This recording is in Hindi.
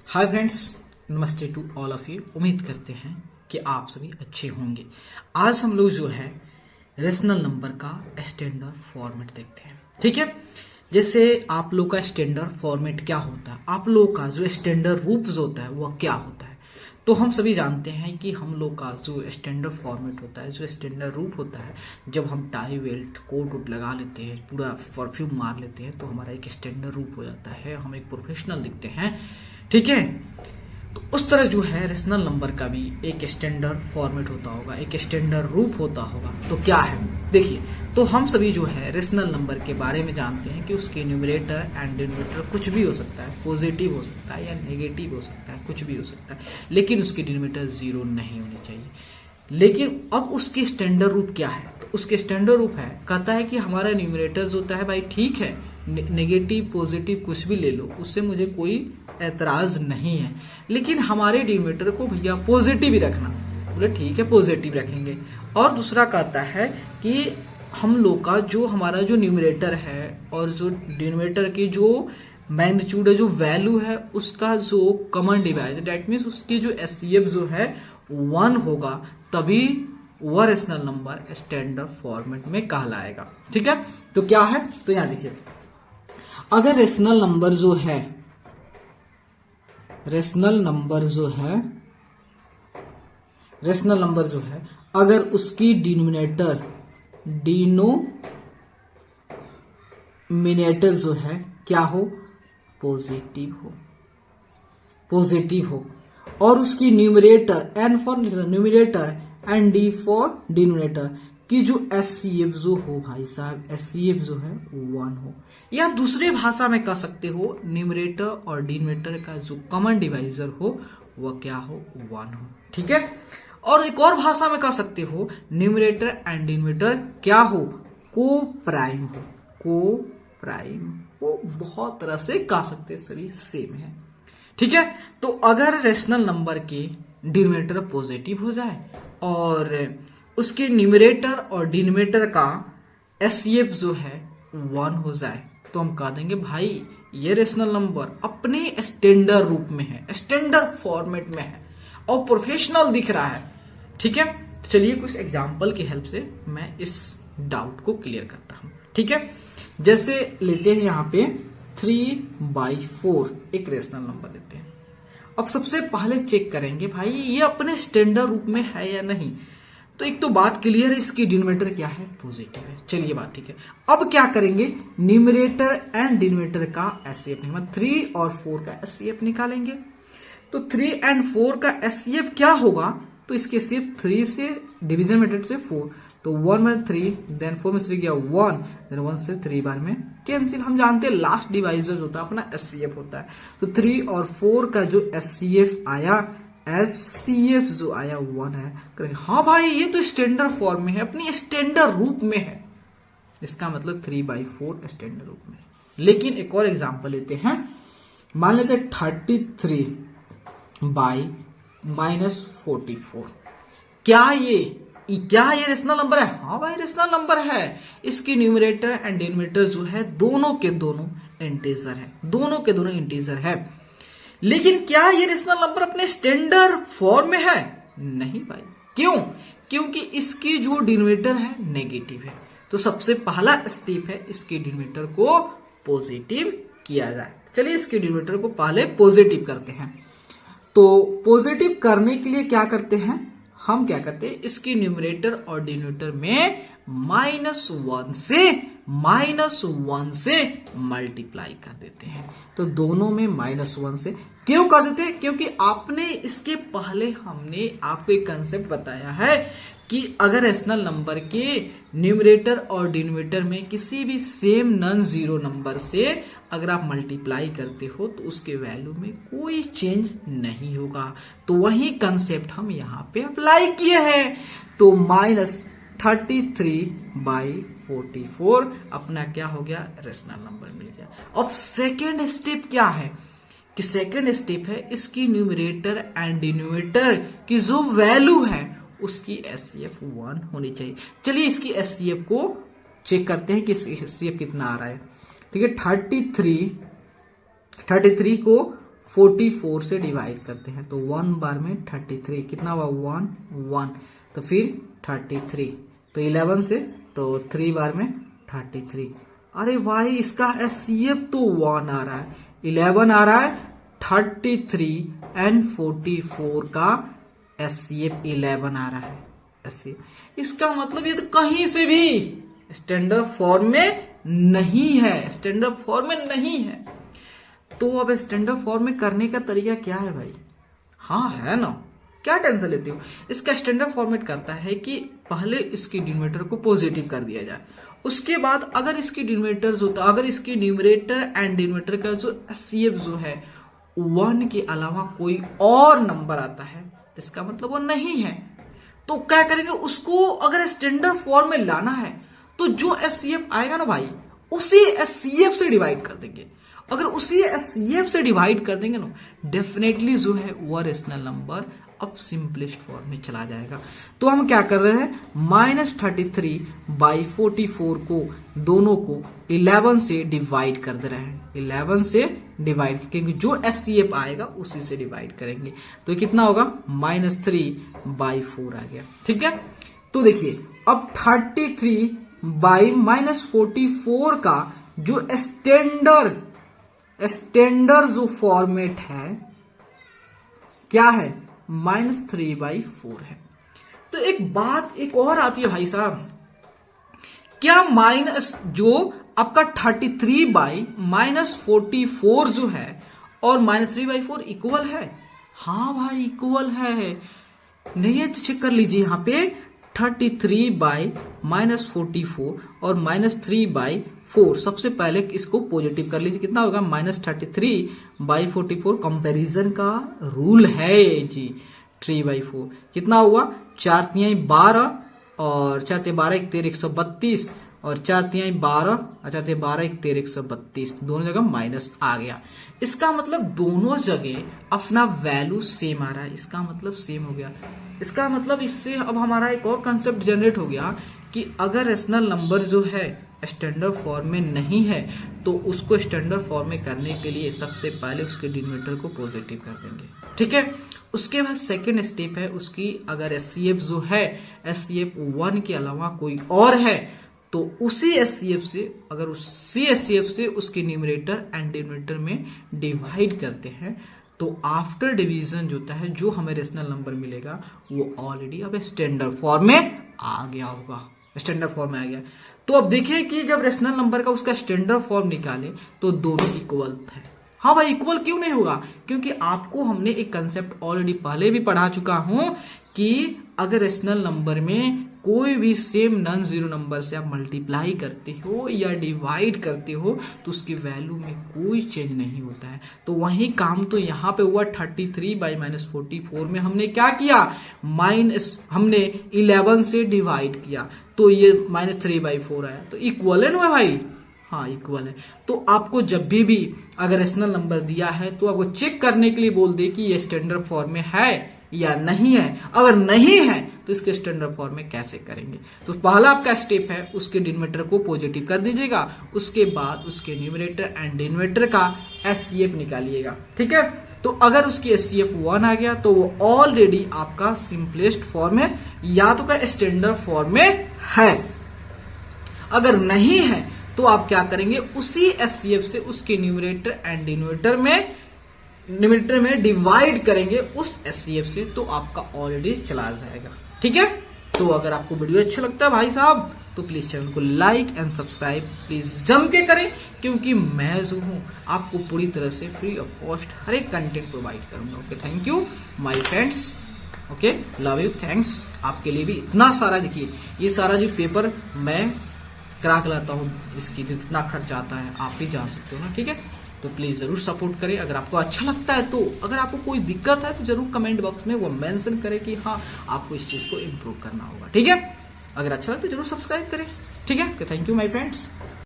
हाय फ्रेंड्स, नमस्ते टू ऑल ऑफ यू। उम्मीद करते हैं कि आप सभी अच्छे होंगे। आज हम लोग जो है रेशनल नंबर का स्टैंडर्ड फॉर्मेट देखते हैं। ठीक है, जैसे आप लोग का स्टैंडर्ड फॉर्मेट क्या होता है, आप लोग का जो स्टैंडर्ड रूप होता है वह क्या होता है। तो हम सभी जानते हैं कि हम लोग का जो स्टैंडर्ड फॉर्मेट होता है, जो स्टैंडर्ड रूप होता है, जब हम टाई बेल्ट कोट वोट लगा लेते हैं, पूरा परफ्यूम मार लेते हैं, तो हमारा एक स्टैंडर्ड रूप हो जाता है, हम एक प्रोफेशनल दिखते हैं। ठीक है, तो उस तरह जो है रेशनल नंबर का भी एक स्टैंडर्ड फॉर्मेट होता होगा, एक स्टैंडर्ड रूप होता होगा। तो क्या है, देखिए, तो हम सभी जो है रेशनल नंबर के बारे में जानते हैं कि उसके न्यूमरेटर एंड डिनोमिनेटर कुछ भी हो सकता है, पॉजिटिव हो सकता है या नेगेटिव हो सकता है, कुछ भी हो सकता है, लेकिन उसके डिनोमिनेटर जीरो नहीं होने चाहिए। लेकिन अब उसके स्टैंडर्ड रूप क्या है, तो उसके स्टैंडर्ड रूप है, कहता है कि हमारा न्यूमरेटर होता है, भाई ठीक है, नेगेटिव पॉजिटिव कुछ भी ले लो, उससे मुझे कोई ऐतराज नहीं है, लेकिन हमारे डिनोमिनेटर को भैया पॉजिटिव ही रखना। बोले ठीक है, पॉजिटिव रखेंगे। और दूसरा कहता है कि हम लोग का जो हमारा जो न्यूमरेटर है और जो डिनोमिनेटर की जो मैग्नीट्यूड है, जो वैल्यू है, उसका जो कॉमन डिवाइजर, दैट मीन्स उसकी जो एचसीएफ जो है 1 होगा, तभी वह रेशनल नंबर स्टैंडर्ड फॉर्मेट में कहलाएगा। ठीक है, तो क्या है, तो यहां देखिए, अगर रेशनल नंबर जो है अगर उसकी डिनोमिनेटर जो है क्या हो, पॉजिटिव हो, और उसकी numerator N for numerator and D for denominator की जो एचसीएफ जो हो, भाई साहब एचसीएफ जो है 1 हो, या दूसरे भाषा में कह सकते हो न्यूमरेटर और डिनोमिनेटर का जो कॉमन डिवाइजर हो वह क्या हो, 1 हो। ठीक है, और एक और भाषा में कह सकते हो न्यूमरेटर एंड डिनोमिनेटर क्या हो, को प्राइम हो, बहुत तरह से कह सकते हैं, सभी सेम है। ठीक है, तो अगर रेशनल नंबर के डिनोमिनेटर पॉजिटिव हो जाए और उसके न्यूमरेटर और डिनोमिनेटर का एचसीएफ जो है 1 हो जाए, तो हम कह देंगे भाई ये रेशनल नंबर अपने स्टैंडर्ड रूप में है, स्टैंडर्ड फॉर्मेट में है और प्रोफेशनल दिख रहा है। ठीक है, चलिए कुछ एग्जांपल की हेल्प से मैं इस डाउट को क्लियर करता हूं। ठीक है, जैसे लेते हैं यहां पे 3/4 एक रेशनल नंबर लेते हैं। अब सबसे पहले चेक करेंगे भाई ये अपने स्टैंडर्ड रूप में है या नहीं। तो एक तो बात क्लियर है, इसकी डिनोमिनेटर क्या है, पॉजिटिव है। चलिए बात ठीक है, अब क्या करेंगे, न्यूमरेटर एंड डिनोमिनेटर का एचसीएफ, मतलब 3 और 4 का एचसीएफ निकालेंगे। तो 3 एंड 4 का एचसीएफ क्या होगा, तो इसके सिर्फ 3 से डिवीजन मेथड से 4, तो 1 में 3, देन 4 में 3 गया 1, देन 1 से 3 बार में कैंसिल। हम जानते हैं लास्ट डिवाइजर होता है अपना एचसीएफ होता है। तो 3 और 4 का जो एचसीएफ आया, एचसीएफ जो आया 1 है। करेंगे हाँ भाई ये तो स्टैंडर्ड फॉर्म में है, अपनी स्टैंडर्ड रूप में है, इसका मतलब 3/4 स्टैंडर्ड रूप में। लेकिन एक और एग्जांपल लेते हैं, मान लेते हैं 33/-44। क्या ये रेशनल नंबर है? हाँ भाई रेशनल नंबर है। इसकी न्यूमरेटर एंड डिनोमिनेटर जो है दोनों के दोनों इंटीजर है। लेकिन क्या ये रेशनल नंबर अपने स्टैंडर्ड फॉर्म में है? नहीं भाई। क्यों? क्योंकि इसकी जो डिनोमिनेटर है नेगेटिव है। तो सबसे पहला स्टेप है इसके डिनोमिनेटर को पॉजिटिव किया जाए। चलिए इसके डिनोमिनेटर को पहले पॉजिटिव करते हैं। तो पॉजिटिव करने के लिए क्या करते हैं, हम क्या करते हैं, इसकी न्यूमरेटर और डिनोमिनेटर में -1 से मल्टीप्लाई कर देते हैं। तो दोनों में -1 से क्यों कर देते हैं, क्योंकि आपने इसके पहले हमने आपको एक कंसेप्ट बताया है कि अगर रेशनल नंबर के न्यूमरेटर और डिनोमिनेटर में किसी भी सेम नॉन जीरो नंबर से अगर आप मल्टीप्लाई करते हो तो उसके वैल्यू में कोई चेंज नहीं होगा। तो वही कंसेप्ट हम यहाँ पे अप्लाई किए हैं। तो -33/44 अपना क्या हो गया, रेशनल नंबर मिल गया। अब सेकेंड स्टेप क्या है, कि सेकेंड स्टेप है इसकी न्यूमरेटर एंड डिनोमिनेटर की जो वैल्यू है उसकी एचसीएफ 1 होनी चाहिए। चलिए इसकी एचसीएफ को चेक करते हैं कि एचसीएफ कितना आ रहा है। ठीक है, 33 को 44 से डिवाइड करते हैं तो 1 बार में 33, कितना हुआ 1 1, तो फिर 33, तो 11 से तो 3 बार में 33। अरे भाई इसका SCF तो 1 आ रहा है, 11 आ रहा है, 33 एंड 44 का SCF 11 आ रहा है। SCF इसका मतलब ये तो कहीं से भी स्टैंडर्ड फॉर्म में नहीं है, स्टैंडर्ड फॉर्म में नहीं है। तो अब स्टैंडर्ड फॉर्म में करने का तरीका क्या है भाई? हाँ है ना, क्या टेंशन लेते हो? इसका स्टैंडर्ड फॉर्मेट करता है कि पहले इसकी डिनोमिनेटर को पॉजिटिव कर दिया जाए, उसके बाद अगर इसकी डिनोमिनेटर होता, अगर इसकी न्यूमरेटर एंड डिनोमिनेटर का जो SCF जो है 1 के अलावा कोई और नंबर आता है, इसका मतलब वो नहीं है। तो क्या करेंगे, उसको अगर स्टैंडर्ड फॉर्म में लाना है तो जो SCF आएगा ना भाई, उसी SCF से डिवाइड कर देंगे। अगर उसी SCF से डिवाइड कर देंगे ना, डेफिनेटली जो है वो रेशनल नंबर अब सिंपलेस्ट फॉर्म में चला जाएगा। तो हम क्या कर रहे हैं, -33/44 को दोनों को 11 से डिवाइड कर दे रहे हैं, 11 से डिवाइड, क्योंकि जो SCF आएगा उसी से डिवाइड करेंगे। तो कितना होगा, -3/4 आ गया। ठीक है, तो देखिए अब 33/-44 का जो स्टैंडर्ड जो फॉर्मेट है क्या है, -3/4 है। तो एक बात एक और आती है भाई साहब, क्या माइनस जो आपका 33/-44 जो है और -3/4 इक्वल है? हाँ भाई इक्वल है, नहीं है तो चेक कर लीजिए यहाँ पे 33/-44 और -3/4। सबसे पहले इसको पॉजिटिव कर लीजिए, कितना होगा, -33/44। कंपैरिजन का रूल है जी, 3/4 कितना हुआ, 4×3 12 और 4×3 12 13 132 और 4×3 12 12 13 132, दोनों जगह माइनस आ गया। इसका मतलब दोनों जगह अपना वैल्यू सेम आ रहा है, इसका मतलब सेम हो गया। इसका मतलब इससे अब हमारा एक और कंसेप्ट जनरेट हो गया कि अगर रेशनल नंबर जो है स्टैंडर्ड फॉर्म में नहीं है तो उसको स्टैंडर्ड फॉर्म में करने के लिए सबसे पहले उसके डिनोमिनेटर को पॉजिटिव कर देंगे। ठीक है, उसके बाद सेकंड स्टेप है उसकी, अगर SCF जो है SCF 1 के अलावा कोई और है तो उसी SCF से, अगर उसी SCF से उसके न्यूमरेटर एंड डिनोमिनेटर में डिवाइड करते हैं तो आफ्टर डिवीजन जो होता है, जो हमें रेशनल नंबर मिलेगा वो ऑलरेडी अब स्टैंडर्ड फॉर्म में आ गया होगा, स्टैंडर्ड फॉर्म में आ गया। तो अब देखिए कि जब रेशनल नंबर का उसका स्टैंडर्ड फॉर्म निकाले तो दोनों इक्वल है। हाँ भाई इक्वल क्यों नहीं होगा, क्योंकि आपको हमने एक कंसेप्ट ऑलरेडी पहले भी पढ़ा चुका हूं कि अगर रेशनल नंबर में कोई भी सेम नॉन जीरो नंबर से आप मल्टीप्लाई करते हो या डिवाइड करते हो तो उसकी वैल्यू में कोई चेंज नहीं होता है। तो वही काम तो यहाँ पे हुआ, 33/-44 में हमने क्या किया, हमने 11 से डिवाइड किया तो ये -3/4 आया, तो इक्वल है ना भाई? हाँ इक्वल है। तो आपको जब भी अगर रेशनल नंबर दिया है तो आपको चेक करने के लिए बोल दे कि ये स्टैंडर्ड फॉर्म में है या नहीं है। अगर नहीं है तो इसके स्टैंडर्ड फॉर्म में कैसे करेंगे? तो पहला आपका स्टेप है उसके डिनोमिनेटर को पॉजिटिव कर दीजिएगा, उसके बाद उसके न्यूमरेटर एंड डिनोमिनेटर का SCF निकालिएगा। ठीक है, तो अगर उसकी SCF 1 आ गया तो वो ऑलरेडी आपका सिंपलेस्ट फॉर्म है या तो का स्टैंडर्ड फॉर्म में है। अगर नहीं है तो आप क्या करेंगे, उसी SCF से उसके न्यूमरेटर एंड डिनोमिनेटर में डिवाइड करेंगे उस SCF से, तो आपका ऑलरेडी चला जाएगा। ठीक है, तो अगर आपको वीडियो अच्छा लगता है भाई साहब तो प्लीज चैनल को लाइक एंड सब्सक्राइब प्लीज जम के करें, क्योंकि मैं जो हूं आपको पूरी तरह से फ्री ऑफ कॉस्ट हर एक कंटेंट प्रोवाइड करूंगा। Okay, thank you my friends. Okay, love you, thanks. आपके लिए भी इतना सारा, देखिए ये सारा जो पेपर मैं करा के लाता हूँ, इसकी जितना खर्च आता है आप भी जान सकते हो ना। ठीक है, तो प्लीज जरूर सपोर्ट करें। अगर आपको अच्छा लगता है तो, अगर आपको कोई दिक्कत है तो जरूर कमेंट बॉक्स में वो मेंशन करें कि हाँ आपको इस चीज को इम्प्रूव करना होगा। ठीक है, अगर अच्छा लगे तो जरूर सब्सक्राइब करें। ठीक है, थैंक यू माय फ्रेंड्स।